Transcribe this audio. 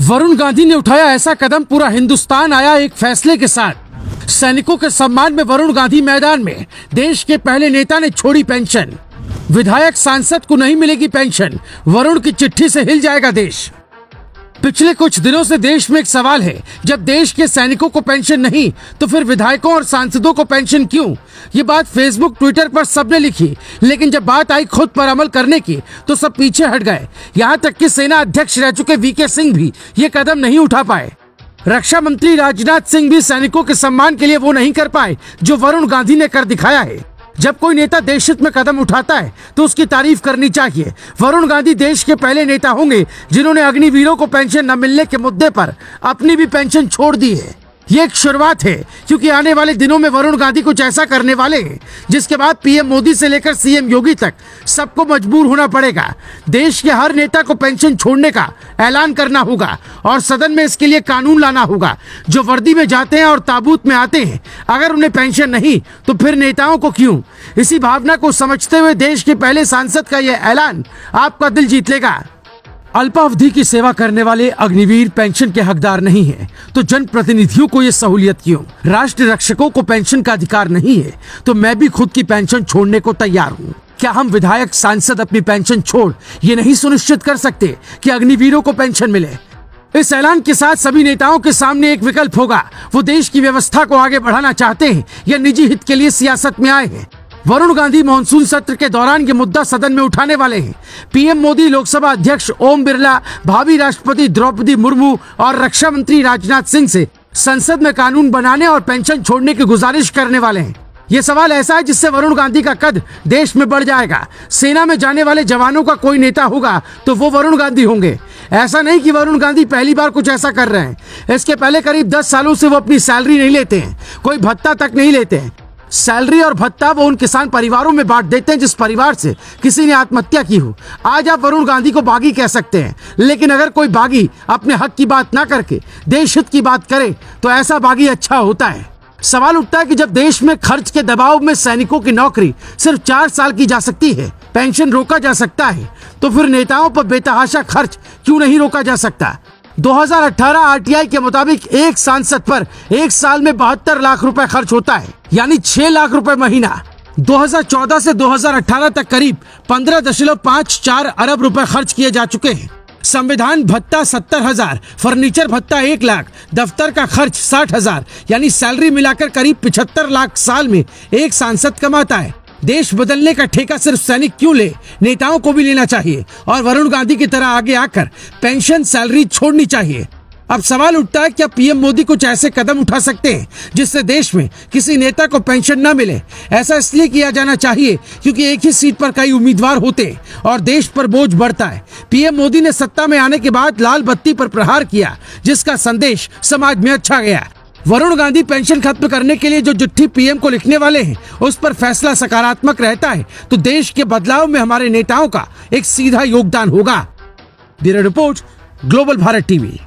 वरुण गांधी ने उठाया ऐसा कदम, पूरा हिंदुस्तान आया एक फैसले के साथ। सैनिकों के सम्मान में वरुण गांधी मैदान में। देश के पहले नेता ने छोड़ी पेंशन। विधायक सांसद को नहीं मिलेगी पेंशन, वरुण की चिट्ठी से हिल जाएगा देश। पिछले कुछ दिनों से देश में एक सवाल है, जब देश के सैनिकों को पेंशन नहीं तो फिर विधायकों और सांसदों को पेंशन क्यों? ये बात फेसबुक ट्विटर पर सबने लिखी, लेकिन जब बात आई खुद पर अमल करने की तो सब पीछे हट गए। यहाँ तक कि सेना अध्यक्ष रह चुके वीके सिंह भी ये कदम नहीं उठा पाए। रक्षा मंत्री राजनाथ सिंह भी सैनिकों के सम्मान के लिए वो नहीं कर पाए जो वरुण गांधी ने कर दिखाया है। जब कोई नेता देश हित में कदम उठाता है तो उसकी तारीफ करनी चाहिए। वरुण गांधी देश के पहले नेता होंगे जिन्होंने अग्निवीरों को पेंशन न मिलने के मुद्दे पर अपनी भी पेंशन छोड़ दी है। ये एक शुरुआत है, क्योंकि आने वाले दिनों में वरुण गांधी कुछ ऐसा करने वाले हैं जिसके बाद पीएम मोदी से लेकर सीएम योगी तक सबको मजबूर होना पड़ेगा। देश के हर नेता को पेंशन छोड़ने का ऐलान करना होगा और सदन में इसके लिए कानून लाना होगा। जो वर्दी में जाते हैं और ताबूत में आते हैं, अगर उन्हें पेंशन नहीं तो फिर नेताओं को क्यों? इसी भावना को समझते हुए देश के पहले सांसद का यह ऐलान आपका दिल जीत लेगा। अल्पावधि की सेवा करने वाले अग्निवीर पेंशन के हकदार नहीं है तो जनप्रतिनिधियों को ये सहूलियत क्यों? राष्ट्र रक्षकों को पेंशन का अधिकार नहीं है तो मैं भी खुद की पेंशन छोड़ने को तैयार हूँ। क्या हम विधायक सांसद अपनी पेंशन छोड़ ये नहीं सुनिश्चित कर सकते कि अग्निवीरों को पेंशन मिले? इस ऐलान के साथ सभी नेताओं के सामने एक विकल्प होगा। वो देश की व्यवस्था को आगे बढ़ाना चाहते हैं या निजी हित के लिए सियासत में आए हैं। वरुण गांधी मॉनसून सत्र के दौरान ये मुद्दा सदन में उठाने वाले हैं। पीएम मोदी, लोकसभा अध्यक्ष ओम बिरला, भावी राष्ट्रपति द्रौपदी मुर्मू और रक्षा मंत्री राजनाथ सिंह से संसद में कानून बनाने और पेंशन छोड़ने की गुजारिश करने वाले हैं। ये सवाल ऐसा है जिससे वरुण गांधी का कद देश में बढ़ जाएगा। सेना में जाने वाले जवानों का कोई नेता होगा तो वो वरुण गांधी होंगे। ऐसा नहीं कि वरुण गांधी पहली बार कुछ ऐसा कर रहे हैं। इसके पहले करीब 10 सालों से वो अपनी सैलरी नहीं लेते हैं, कोई भत्ता तक नहीं लेते हैं। सैलरी और भत्ता वो उन किसान परिवारों में बांट देते हैं जिस परिवार से किसी ने आत्महत्या की हो। आज आप वरुण गांधी को बागी कह सकते हैं, लेकिन अगर कोई बागी अपने हक की बात ना करके देश हित की बात करे तो ऐसा बागी अच्छा होता है। सवाल उठता है कि जब देश में खर्च के दबाव में सैनिकों की नौकरी सिर्फ 4 साल की जा सकती है, पेंशन रोका जा सकता है, तो फिर नेताओं पर बेतहाशा खर्च क्यों नहीं रोका जा सकता? 2018 आरटीआई के मुताबिक एक सांसद पर एक साल में 72 लाख रुपए खर्च होता है, यानी 6 लाख रुपए महीना। 2014 से 2018 तक करीब 15.54 अरब रुपए खर्च किए जा चुके हैं। संविधान भत्ता 70,000, फर्नीचर भत्ता 1 लाख, दफ्तर का खर्च 60,000, यानी सैलरी मिलाकर करीब 75 लाख साल में एक सांसद कमाता है। देश बदलने का ठेका सिर्फ सैनिक क्यों ले, नेताओं को भी लेना चाहिए और वरुण गांधी की तरह आगे आकर पेंशन सैलरी छोड़नी चाहिए। अब सवाल उठता है, क्या पीएम मोदी कुछ ऐसे कदम उठा सकते हैं जिससे देश में किसी नेता को पेंशन न मिले? ऐसा इसलिए किया जाना चाहिए क्योंकि एक ही सीट पर कई उम्मीदवार होते हैं और देश पर बोझ बढ़ता है। पीएम मोदी ने सत्ता में आने के बाद लाल बत्ती पर प्रहार किया, जिसका संदेश समाज में अच्छा गया। वरुण गांधी पेंशन खत्म करने के लिए जो चिट्ठी पीएम को लिखने वाले हैं, उस पर फैसला सकारात्मक रहता है तो देश के बदलाव में हमारे नेताओं का एक सीधा योगदान होगा। Bureau report, global Bharat TV.